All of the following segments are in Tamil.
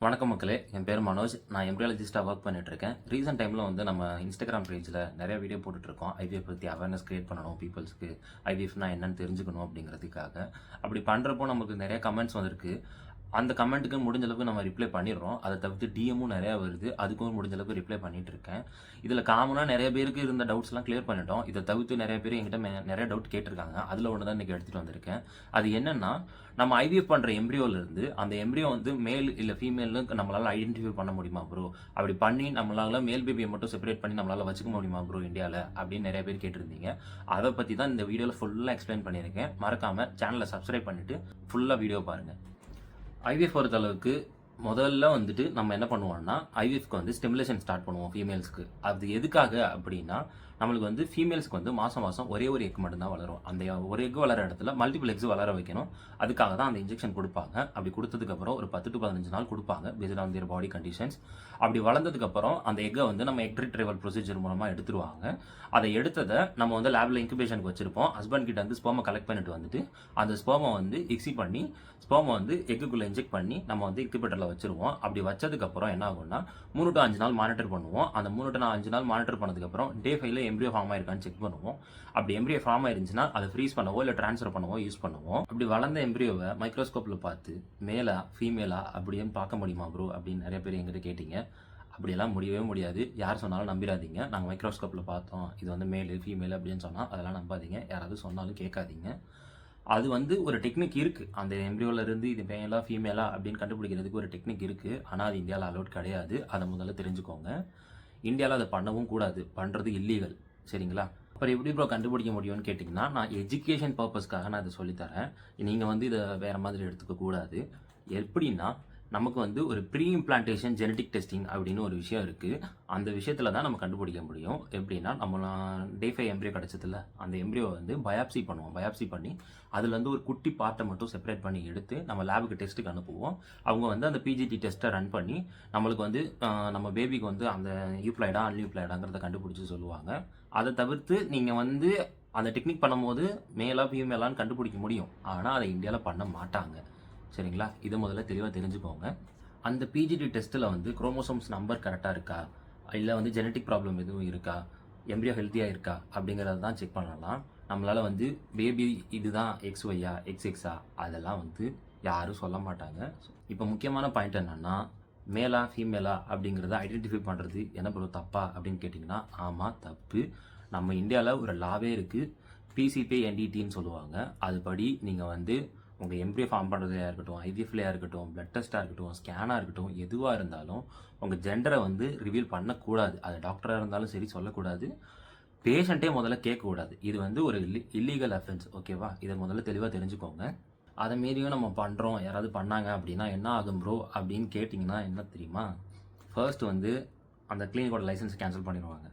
வணக்கம் மக்களே, என் பேர் மனோஜ். நான் எம்ப்ரியாலஜிஸ்ட்டாக ஒர்க் பண்ணிட்டுருக்கேன். ரீசெண்ட் டைமில் நம்ம இன்ஸ்டாகிராம் பேஜில் நிறைய வீடியோ போட்டுட்ருக்கோம். ஐவிஎஃப் பற்றி அவேர்னஸ் கிரியேட் பண்ணணும், பீப்புள்ஸ்க்கு ஐவிஎஃப்னா என்னன்னு தெரிஞ்சுக்கணும் அப்படிங்கிறதுக்காக. அப்படி பண்ணுறப்போ நமக்கு நிறைய கமெண்ட்ஸ் வந்திருக்கு. அந்த கமெண்ட்டுக்கு முடிஞ்ச அளவுக்கு நம்ம ரிப்ளை பண்ணிடுறோம். அதை தவிர்த்து டிஎம்மும் நிறையா வருது, அதுக்கும் முடிஞ்ச அளவுக்கு ரிப்ளை பண்ணிட்டு இருக்கேன். இதில் காமனாக நிறைய பேருக்கு இருந்த டவுட்ஸ்லாம் கிளியர் பண்ணிட்டோம். இதை தவிர்த்து நிறைய பேர் என்கிட்ட நிறைய டவுட் கேட்டிருக்காங்க. அதில் ஒன்று தான் இன்றைக்கி எடுத்துகிட்டு வந்திருக்கேன். அது என்னென்னா, நம்ம ஐவிஎஃப் பண்ணுற எம்ப்ரியோலேருந்து அந்த எம்ப்ரியோ மேல் இல்லை ஃபீமேல்னு நம்மளால் ஐடென்டிஃபை பண்ண முடியுமா ப்ரோ? அப்படி பண்ணி நம்மளால் மேல் பேபியை மட்டும் செப்பரேட் பண்ணி நம்மளால் வச்சுக்க முடியுமா ப்ரோ இந்தியாவில் அப்படின்னு நிறைய பேர் கேட்டிருந்தீங்க. அதை பற்றி தான் இந்த வீடியோவில் ஃபுல்லாக எக்ஸ்பிளைன் பண்ணியிருக்கேன். மறக்காமல் சேனலை சப்ஸ்கிரைப் பண்ணிவிட்டு ஃபுல்லாக வீடியோ பாருங்கள். ஐவிஎஃப் பொறுத்தளவுக்கு முதல்ல நம்ம என்ன பண்ணுவோம்னா, ஐவிஎஃப்க்கு ஸ்டிமுலேஷன் ஸ்டார்ட் பண்ணுவோம் ஃபீமேல்ஸ்க்கு. அது எதுக்காக அப்படின்னா, நம்மளுக்கு ஃபீமேல்ஸ்க்கு மாதம் ஒரே ஒரு எக் மட்டும்தான் வளரும். அந்த ஒரு எக் வளர இடத்துல மல்டிபிள் எக்ஸ் வளர வைக்கணும். அதுக்காக தான் அந்த இன்ஜெக்ஷன் கொடுப்பாங்க. அப்படி கொடுத்ததுக்கப்புறம் ஒரு 10 to 15 நாள் கொடுப்பாங்க, based on their body conditions. அப்படி வளர்ந்ததுக்கப்புறம் அந்த எக்கை நம்ம எக் ரிட்ரைவல் ப்ரொசீஜர் மூலமாக எடுத்துருவாங்க. அதை எடுத்ததை நம்ம லேபில் இன்குபேஷனுக்கு வச்சிருப்போம். ஹஸ்பண்ட் கிட்ட ஸ்பெர்மை கலெக்ட் பண்ணிட்டு அந்த ஸ்பெர்மை எக்ஸி பண்ணி ஸ்பெர்மை எக்குக்குள்ளே இன்ஜெக்ட் பண்ணி நம்ம இன்குபேட்டரில் வச்சிருவோம். அப்படி வச்சதுக்கப்புறம் என்ன ஆகும்னா, 3 to 5 நாள் மானிட்டர் பண்ணுவோம். அந்த 3 to 5 நாள் மானிட்டர் பண்ணதுக்கப்புறம் டே 5ல எம்ப்ரியோ ஃபார்ம் ஆயிருக்கான்னு செக் பண்ணுவோம். அப்படி எம்ப்ரியோ ஃபார்ம் ஆயிருந்துச்சுன்னா அதை ஃப்ரீஸ் பண்ணவோ இல்லை ட்ரான்ஸ்ஃபர் பண்ணவோ யூஸ் பண்ணுவோம். அப்படி வளர்ந்த எம்ப்ரியோவை மைக்ரோஸ்கோப்பில் பார்த்து மேலா ஃபீமேலா அப்படின்னு பார்க்க முடியுமா ப்ரோ அப்படின்னு நிறைய பேர் எங்கிட்ட கேட்டிங்க. அப்படியெல்லாம் முடியவே முடியாது. யார் சொன்னாலும் நம்பிடாதீங்க. நாங்கள் மைக்ரோஸ்கோப்பில் பார்த்தோம், இது மேலு ஃபீமேல் அப்படின்னு சொன்னால் அதெல்லாம் நம்பாதீங்க. யாராவது சொன்னாலும் கேட்காதீங்க. அது ஒரு டெக்னிக் இருக்குது. அந்த எம்ப்ரியோலேருந்து இது மேலா ஃபீமேலா அப்படின்னு கண்டுபிடிக்கிறதுக்கு ஒரு டெக்னிக் இருக்குது. ஆனால் அது இந்தியாவில் அலோட் கிடையாது. அதை முதல்ல தெரிஞ்சுக்கோங்க. இந்தியாவில் அதை பண்ணவும் கூடாது. பண்ணுறது இல்லீகல். சரிங்களா? அப்புறம் எப்படி ப்ரோ கண்டுபிடிக்க முடியும்னு கேட்டிங்கன்னா, நான் எஜுகேஷன் பர்பஸ்க்காக நான் இதை சொல்லித்தரேன். நீங்கள் இதை வேறு மாதிரி எடுத்துக்க கூடாது. எப்படின்னா, நமக்கு ஒரு ப்ரீ இம்ப்ளான்டேஷன் ஜெனட்டிக் டெஸ்டிங் அப்படின்னு ஒரு விஷயம் இருக்குது. அந்த விஷயத்தில் தான் நம்ம கண்டுபிடிக்க முடியும். எப்படின்னா, நம்ம டே 5 எம்ப்ரியோ கிடச்சதில்ல, அந்த எம்ப்ரியோ பயாப்சி பண்ணுவோம். பயாப்சி பண்ணி அதில் ஒரு குட்டி பார்ட்டை மட்டும் செப்பரேட் பண்ணி எடுத்து நம்ம லேபுக்கு டெஸ்ட்டுக்கு அனுப்புவோம். அவங்க அந்த பிஜிடி டெஸ்ட்டை ரன் பண்ணி நம்மளுக்கு நம்ம பேபிக்கு அந்த யூப்ளாய்டா அன்யூப்ளாய்டாங்கிறத கண்டுபிடிச்சி சொல்லுவாங்க. அதை தவிர்த்து நீங்கள் அந்த டெக்னிக் பண்ணும்போது மேலா ஃபீமேலான்னு கண்டுபிடிக்க முடியும். ஆனால் அதை இந்தியாவில் பண்ண மாட்டாங்க. சரிங்களா? இதை முதல்ல தெளிவாக தெரிஞ்சுக்கோங்க. அந்த பிஜிடி டெஸ்ட்டில் குரோமோசோம்ஸ் நம்பர் கரெக்டாக இருக்கா, இல்லை ஜெனட்டிக் ப்ராப்ளம் எதுவும் இருக்கா, எம்ப்ரியோ ஹெல்த்தியாக இருக்கா அப்படிங்கிறத தான் செக் பண்ணலாம். நம்மளால் பேபி இதுதான் XYயா XX அதெல்லாம் யாரும் சொல்ல மாட்டாங்க. இப்போ முக்கியமான பாயிண்ட் என்னென்னா, மேலா ஃபீமேலா அப்படிங்கிறத ஐடென்டிஃபை பண்ணுறது என்ன பண்ணுறது தப்பா அப்படின்னு கேட்டிங்கன்னா, ஆமாம் தப்பு. நம்ம இந்தியாவில் ஒரு லாவே இருக்குது, PCPNDTன்னு சொல்லுவாங்க. அதுபடி நீங்கள் உங்கள் எம்ப்ரியோ ஃபார்ம் பண்ணுறதையாக இருக்கட்டும், ஐவிஎஃப்லையாக இருக்கட்டும், பிளட் டெஸ்ட்டாக இருக்கட்டும், ஸ்கேனாக இருக்கட்டும், எதுவாக இருந்தாலும் உங்கள் ஜெண்டரை ரிவீல் பண்ணக்கூடாது. அது டாக்டராக இருந்தாலும் சரி சொல்லக்கூடாது. பேஷண்ட்டே முதல்ல கேட்கக்கூடாது. இது ஒரு இல்லீகல் அஃபென்ஸ். ஓகேவா? இதை முதல்ல தெளிவாக தெரிஞ்சுக்கோங்க. அதை மீறியும் நம்ம பண்ணுறோம், யாராவது பண்ணாங்க அப்படின்னா என்ன ஆகும் ப்ரோ அப்படின்னு கேட்டிங்கன்னா என்ன தெரியுமா? ஃபர்ஸ்ட் அந்த கிளினிக்கோட லைசன்ஸ் கேன்சல் பண்ணிடுவாங்க.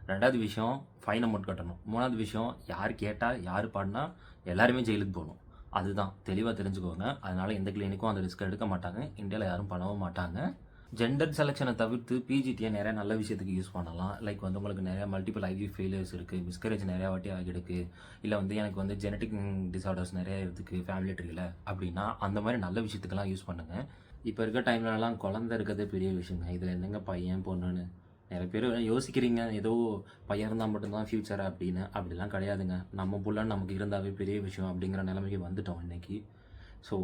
2வது விஷயம் ஃபைன் அமௌண்ட் கட்டணும். 3வது விஷயம் யார் கேட்டால் யார் பண்ணால் எல்லாருமே ஜெயிலுக்கு போகணும். அதுதான் தெளிவாக தெரிஞ்சுக்கோங்க. அதனால் எந்த கிளினிக்கும் அந்த ரிஸ்க் எடுக்க மாட்டாங்க. இந்தியாவில் யாரும் பண்ணவும் மாட்டாங்க. ஜெண்டர் செலெக்ஷனை தவிர்த்து பிஜிடியை நிறைய நல்ல விஷயத்துக்கு யூஸ் பண்ணலாம். லைக் உங்களுக்கு நிறைய மல்டிபிள் ஐவிஎஃப் ஃபெயிலியர்ஸ் இருக்குது, மிஸ்கரேஜ் நிறையா வாட்டி ஆகிடுக்கு, இல்லை எனக்கு ஜெனட்டிக் டிஸார்டர்ஸ் நிறையா இருக்குது ஃபேமிலி ட்ரீல அப்படின்னா அந்த மாதிரி நல்ல விஷயத்துக்கெல்லாம் யூஸ் பண்ணுங்கள். இப்போ இருக்க டைம்லலாம் குழந்தை இருக்கிறதே பெரிய விஷயங்க. இதில் என்னங்க பையன் பொண்ணுன்னு நிறைய பேர் யோசிக்கிறீங்க, ஏதோ பையன் இருந்தால் மட்டும்தான் ஃப்யூச்சர் அப்படின்னு. அப்படிலாம் கிடையாதுங்க. நம்ம புள்ளன்னு நமக்கு இருந்தாவே பெரிய விஷயம் அப்படிங்கிற நிலைமைக்கு வந்துட்டோம் இன்றைக்கி. ஸோ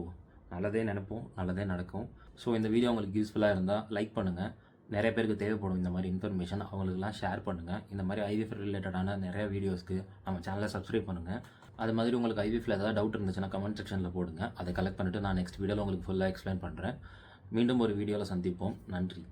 நல்லதே நினைப்போம், நல்லதே நடக்கும். ஸோ இந்த வீடியோ உங்களுக்கு யூஸ்ஃபுல்லாக இருந்தால் லைக் பண்ணுங்கள். நிறைய பேருக்கு தேவைப்படும் இந்த மாதிரி இன்ஃபர்மேஷன், அவங்களுக்குலாம் ஷேர் பண்ணுங்கள். இந்த மாதிரி ஐவிஎஃப் ரிலேட்டடான நிறைய வீடியோஸ்க்கு நம்ம சேனலை சப்ஸ்கிரைப் பண்ணுங்கள். அது மாதிரி உங்களுக்கு ஐவிஎஃப்ல ஏதாவது டவுட் இருந்துச்சுன்னா கமெண்ட் செக்ஷனில் போடுங்க. அதை கலெக்ட் பண்ணிவிட்டு நான் நெக்ஸ்ட் வீடியோவில் உங்களுக்கு ஃபுல்லாக எக்ஸ்பிளைன் பண்ணுறேன். மீண்டும் ஒரு வீடியோவில் சந்திப்போம். நன்றி.